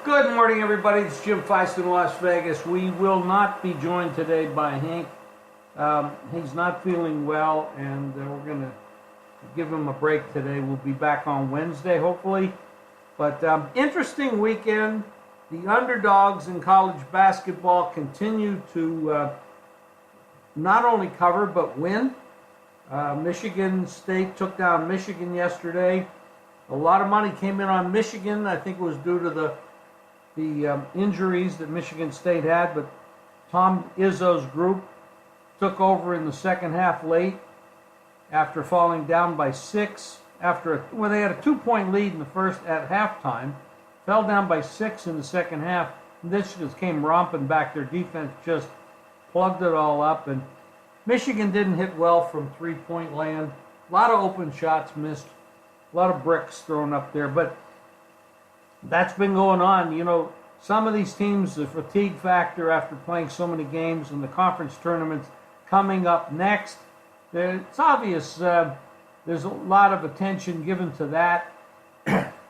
Good morning, everybody. It's Jim Feist in Las Vegas. We will not be joined today by Hank. He's not feeling well, and we're going to give him a break today. We'll be back on Wednesday, hopefully. But interesting weekend. The underdogs in college basketball continue to not only cover, but win. Michigan State took down Michigan yesterday. A lot of money came in on Michigan. I think it was due to the injuries that Michigan State had, but Tom Izzo's group took over in the second half late after falling down by 6. They had a 2-point lead in the first at halftime, fell down by 6 in the second half. Michigan came romping back. Their defense just plugged it all up, and Michigan didn't hit well from three-point land. A lot of open shots missed, a lot of bricks thrown up there, but that's been going on. You know, some of these teams, the fatigue factor after playing so many games in the conference tournaments coming up next, it's obvious there's a lot of attention given to that.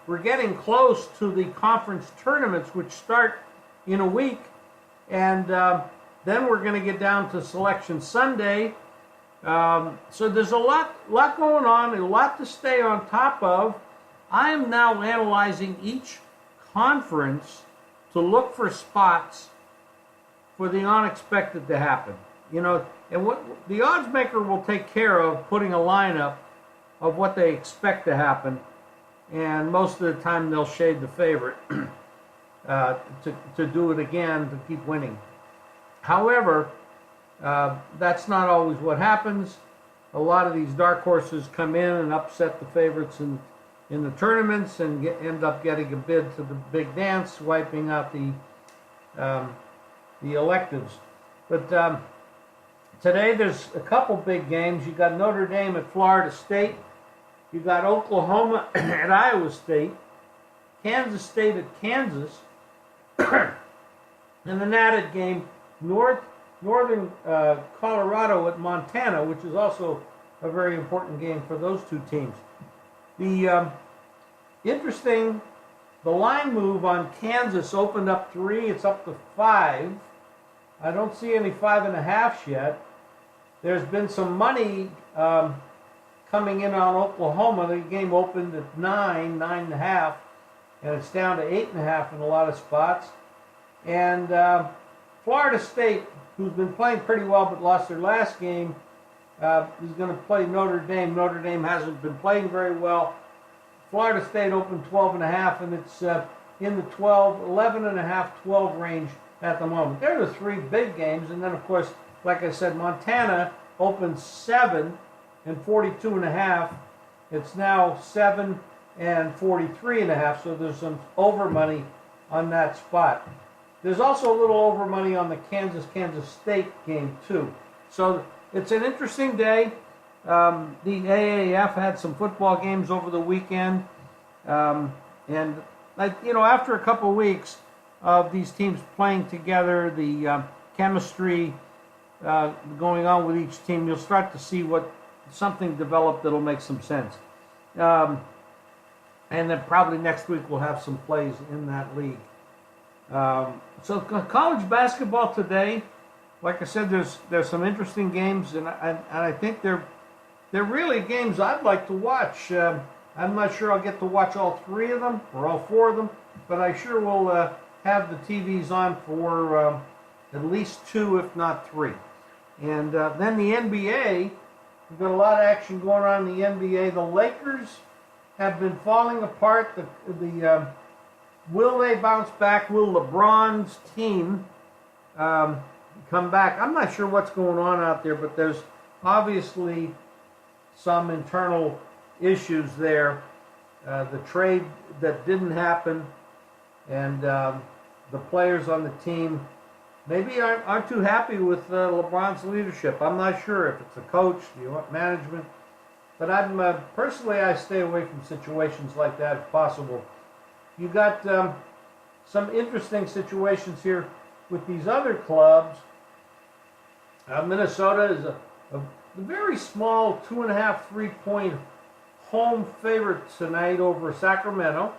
We're getting close to the conference tournaments, which start in a week, and then we're going to get down to Selection Sunday. So there's a lot going on, a lot to stay on top of. I am now analyzing each conference to look for spots for the unexpected to happen. You know, and what the odds maker will take care of putting a lineup of what they expect to happen, and most of the time they'll shade the favorite to do it again to keep winning. However, that's not always what happens. A lot of these dark horses come in and upset the favorites in the tournaments and end up getting a bid to the big dance, wiping out the electives. But today there's a couple big games. You got Notre Dame at Florida State. You got Oklahoma at Iowa State. Kansas State at Kansas. And an added game, Northern Colorado at Montana, which is also a very important game for those two teams. The interesting, the line move on Kansas opened up 3. It's up to 5. I don't see any 5.5s yet. There's been some money coming in on Oklahoma. The game opened at 9.5, and it's down to 8.5 in a lot of spots. And Florida State, who's been playing pretty well but lost their last game, is going to play Notre Dame. Notre Dame hasn't been playing very well. Florida State opened 12.5, and it's in the 11.5, 12 range at the moment. There are the 3 big games, and then, of course, like I said, Montana opened 7 and 42.5. It's now 7 and 43.5, so there's some over money on that spot. There's also a little over money on the Kansas State game, too. So it's an interesting day. The AAF had some football games over the weekend, and after a couple of weeks of these teams playing together, the chemistry going on with each team, you'll start to see something develop that'll make some sense. And then probably next week we'll have some plays in that league. So college basketball today, like I said, there's some interesting games, and I think they're really games I'd like to watch. I'm not sure I'll get to watch all 3 of them or all 4 of them, but I sure will have the TVs on for at least 2, if not 3. And then the NBA, we've got a lot of action going on in the NBA. The Lakers have been falling apart. Will they bounce back? Will LeBron's team come back? I'm not sure what's going on out there, but there's obviously some internal issues there. The trade that didn't happen, and the players on the team maybe aren't too happy with LeBron's leadership. I'm not sure if it's the coach, the management, but personally I stay away from situations like that if possible. You got some interesting situations here with these other clubs. Minnesota is a very small 2.5, 3-point home favorite tonight over Sacramento.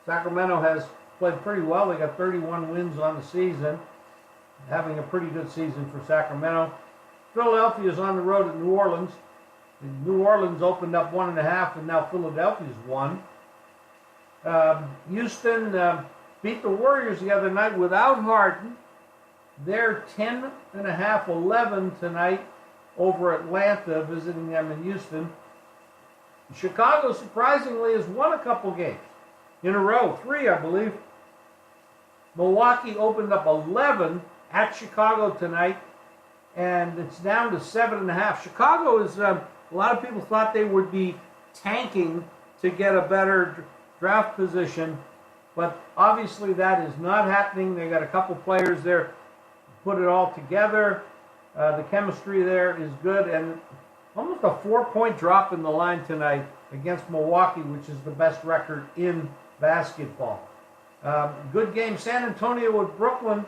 Sacramento has played pretty well. They got 31 wins on the season, having a pretty good season for Sacramento. Philadelphia is on the road at New Orleans. New Orleans opened up 1.5, and now Philadelphia's won. Houston beat the Warriors the other night without Harden. They're 10.5, 11 tonight over Atlanta, visiting them in Houston. Chicago, surprisingly, has won a couple games in a row, 3, I believe. Milwaukee opened up 11 at Chicago tonight, and it's down to 7.5. Chicago is, a lot of people thought they would be tanking to get a better draft position, but obviously that is not happening. They got a couple players there, put it all together. The chemistry there is good, and almost a 4-point drop in the line tonight against Milwaukee, which is the best record in basketball. Good game. San Antonio with Brooklyn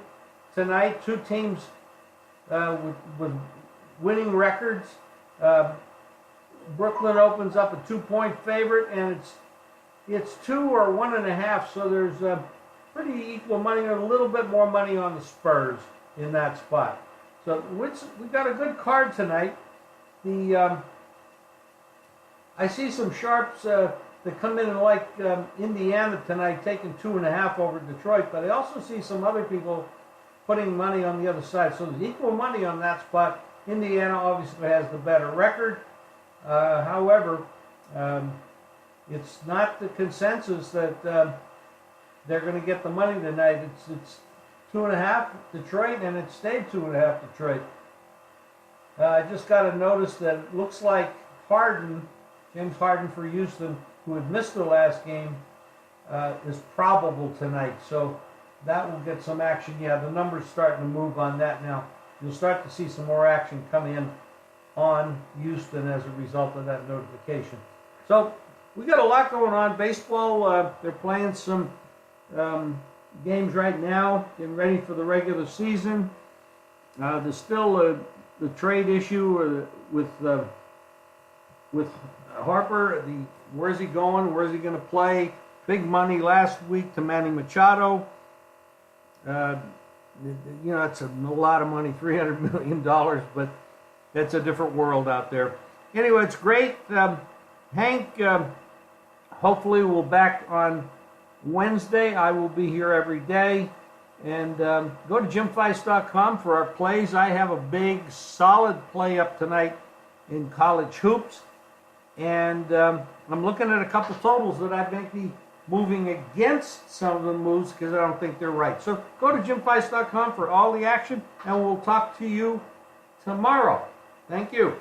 tonight. Two teams with winning records. Brooklyn opens up a 2-point favorite, and it's 2 or 1.5, so there's pretty equal money, or a little bit more money on the Spurs in that spot. So we got a good card tonight. I see some sharps that come in and like Indiana tonight, taking 2.5 over Detroit, but I also see some other people putting money on the other side. So there's equal money on that spot. Indiana obviously has the better record. However, it's not the consensus that they're going to get the money tonight. It's 2.5 Detroit, and it stayed 2.5 Detroit. I just got a notice that it looks like James Harden for Houston, who had missed the last game, is probable tonight. So that will get some action. Yeah, the numbers starting to move on that now. You'll start to see some more action come in on Houston as a result of that notification. So we got a lot going on. Baseball, they're playing some games right now, getting ready for the regular season. There's still the trade issue with Harper. Where's he going? Where's he going to play? Big money last week to Manny Machado. It's a lot of money, $300 million, but it's a different world out there. Anyway, it's great. Hank, hopefully we'll back on Wednesday. I will be here every day. And go to jim022519 for our plays. I have a big, solid play up tonight in college hoops. And I'm looking at a couple totals that I may be moving against some of the moves because I don't think they're right. So go to jim022519 for all the action, and we'll talk to you tomorrow. Thank you.